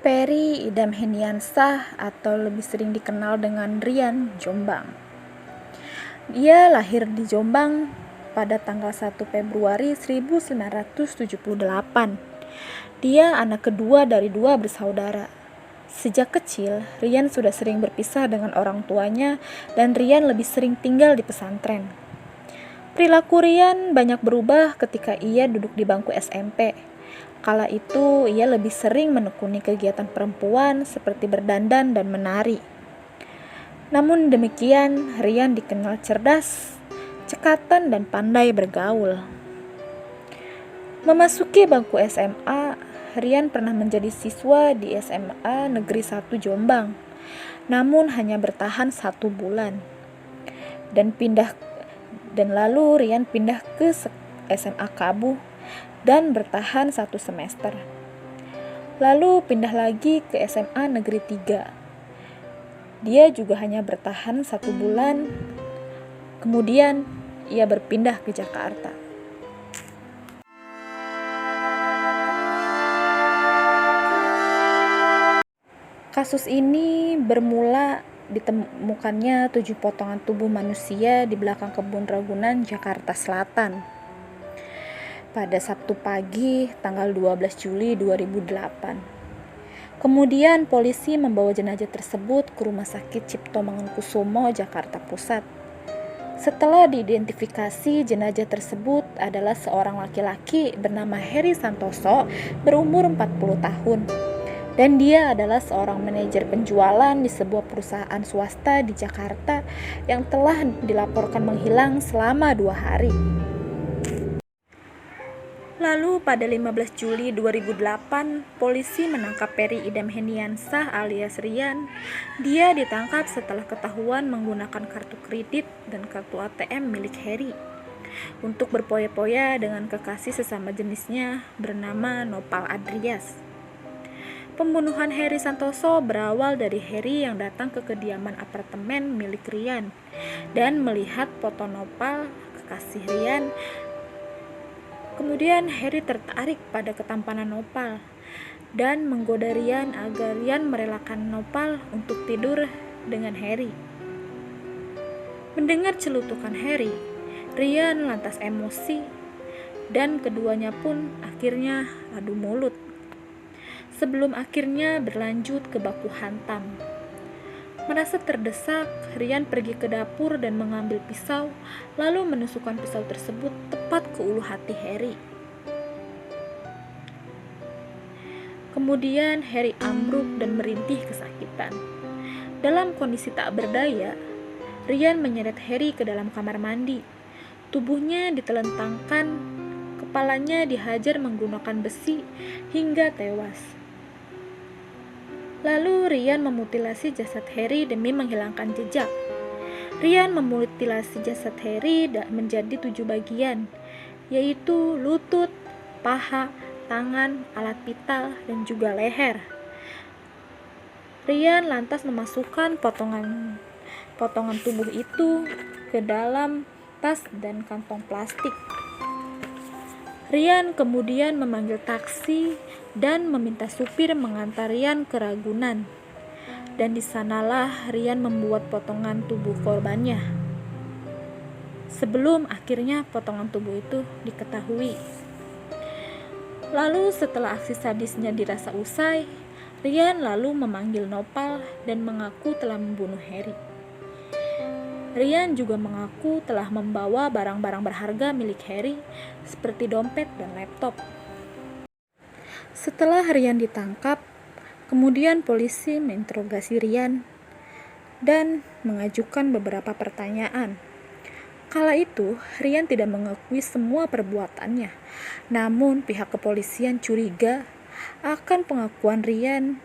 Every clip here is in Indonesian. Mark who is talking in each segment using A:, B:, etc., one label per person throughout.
A: Ferry Idam Heniansah atau lebih sering dikenal dengan Rian Jombang. Dia lahir di Jombang pada tanggal 1 Februari 1978. Dia anak kedua dari 2 bersaudara. Sejak kecil, Rian sudah sering berpisah dengan orang tuanya dan Rian lebih sering tinggal di pesantren. Perilaku Rian banyak berubah ketika ia duduk di bangku SMP. Kala itu, ia lebih sering menekuni kegiatan perempuan seperti berdandan dan menari. Namun demikian, Rian dikenal cerdas, cekatan, dan pandai bergaul. Memasuki bangku SMA, Rian pernah menjadi siswa di SMA Negeri 1 Jombang, namun hanya bertahan 1 bulan. Dan lalu Rian pindah ke SMA Kabuh dan bertahan 1 semester. Lalu pindah lagi ke SMA Negeri 3. Dia juga hanya bertahan 1 bulan. Kemudian ia berpindah ke Jakarta. Kasus ini bermula ditemukannya 7 potongan tubuh manusia di belakang kebun Ragunan, Jakarta Selatan pada Sabtu pagi tanggal 12 Juli 2008. Kemudian polisi membawa jenazah tersebut ke Rumah Sakit Cipto Mangunkusumo, Jakarta Pusat. Setelah diidentifikasi, jenazah tersebut adalah seorang laki-laki bernama Heri Santoso berumur 40 tahun. Dan dia adalah seorang manajer penjualan di sebuah perusahaan swasta di Jakarta yang telah dilaporkan menghilang selama 2 hari. Lalu pada 15 Juli 2008, polisi menangkap Ferry Idam Heniansah alias Rian. Dia ditangkap setelah ketahuan menggunakan kartu kredit dan kartu ATM milik Heri untuk berpoya-poya dengan kekasih sesama jenisnya bernama Nopal Adrias. Pembunuhan Heri Santoso berawal dari Heri yang datang ke kediaman apartemen milik Rian dan melihat foto Nopal, kekasih Rian. Kemudian Heri tertarik pada ketampanan Nopal dan menggoda Rian agar Rian merelakan Nopal untuk tidur dengan Heri. Mendengar celutukan Heri, Rian lantas emosi dan keduanya pun akhirnya adu mulut. Sebelum akhirnya berlanjut ke baku hantam. Merasa terdesak, Rian pergi ke dapur dan mengambil pisau, lalu menusukkan pisau tersebut tepat ke ulu hati Heri. Kemudian Heri ambruk dan merintih kesakitan. Dalam kondisi tak berdaya, Rian menyeret Heri ke dalam kamar mandi. Tubuhnya ditelentangkan, kepalanya dihajar menggunakan besi hingga tewas. Lalu Rian memutilasi jasad Heri demi menghilangkan jejak. Rian memutilasi jasad Heri menjadi 7 bagian, yaitu lutut, paha, tangan, alat vital, dan juga leher. Rian lantas memasukkan potongan tubuh itu ke dalam tas dan kantong plastik. Rian kemudian memanggil taksi dan meminta supir mengantar Rian ke Ragunan. Dan di sanalah Rian membuat potongan tubuh korbannya. Sebelum akhirnya potongan tubuh itu diketahui. Lalu setelah aksi sadisnya dirasa usai, Rian lalu memanggil Nopal dan mengaku telah membunuh Heri. Rian juga mengaku telah membawa barang-barang berharga milik Heri seperti dompet dan laptop. Setelah Rian ditangkap, kemudian polisi menginterogasi Rian dan mengajukan beberapa pertanyaan. Kala itu, Rian tidak mengakui semua perbuatannya, namun pihak kepolisian curiga akan pengakuan Rian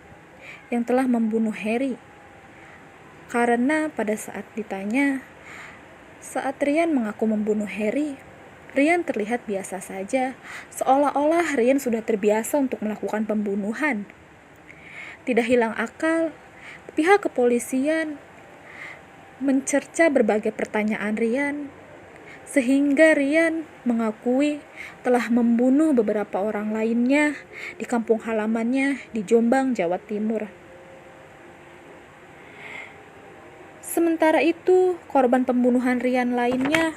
A: yang telah membunuh Heri. Karena pada saat ditanya, saat Rian mengaku membunuh Heri, Rian terlihat biasa saja, seolah-olah Rian sudah terbiasa untuk melakukan pembunuhan. Tidak hilang akal, pihak kepolisian mencerca berbagai pertanyaan Rian, sehingga Rian mengakui telah membunuh beberapa orang lainnya di kampung halamannya di Jombang, Jawa Timur. Sementara itu, korban pembunuhan Rian lainnya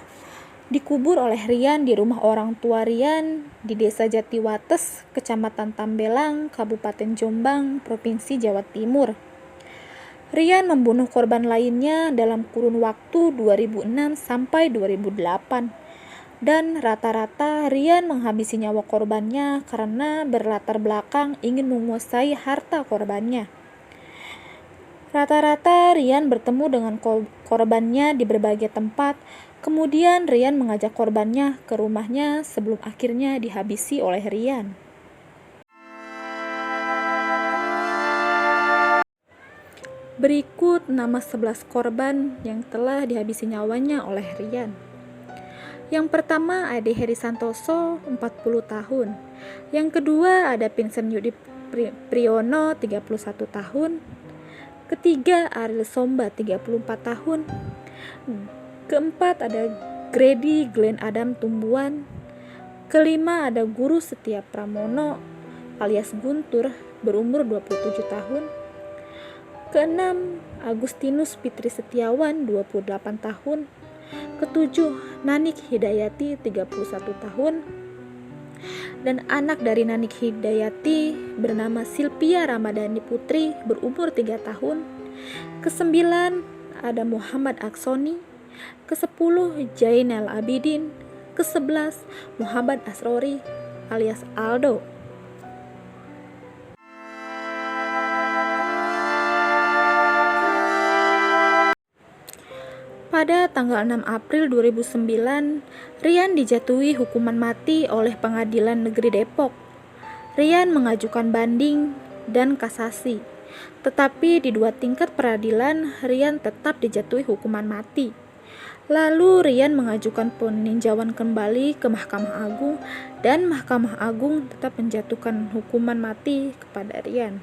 A: dikubur oleh Rian di rumah orang tua Rian di Desa Jatiwates, Kecamatan Tambelang, Kabupaten Jombang, Provinsi Jawa Timur. Rian membunuh korban lainnya dalam kurun waktu 2006 sampai 2008. Dan rata-rata Rian menghabisi nyawa korbannya karena berlatar belakang ingin menguasai harta korbannya. Rata-rata Rian bertemu dengan korbannya di berbagai tempat. Kemudian Rian mengajak korbannya ke rumahnya sebelum akhirnya dihabisi oleh Rian. Berikut nama 11 korban yang telah dihabisi nyawanya oleh Rian. Yang pertama ada Heri Santoso, 40 tahun. Yang kedua ada Vincent Yudi Priyono, 31 tahun. Ketiga Ariel Somba, 34 tahun. Keempat ada Grady Glenn Adam Tumbuan. Kelima ada Guru Setia Pramono alias Guntur, berumur 27 tahun. Keenam, Agustinus Fitri Setiawan, 28 tahun. Ketujuh, Nanik Hidayati, 31 tahun. Dan anak dari Nanik Hidayati bernama Silvia Ramadhani Putri, berumur 3 tahun. Kesembilan, ada Muhammad Aksoni. Kesepuluh, Jainal Abidin. Kesebelas, Muhammad Asrori alias Aldo. Pada tanggal 6 April 2009, Rian dijatuhi hukuman mati oleh Pengadilan Negeri Depok. Rian mengajukan banding dan kasasi, tetapi di 2 tingkat peradilan Rian tetap dijatuhi hukuman mati. Lalu Rian mengajukan peninjauan kembali ke Mahkamah Agung dan Mahkamah Agung tetap menjatuhkan hukuman mati kepada Rian.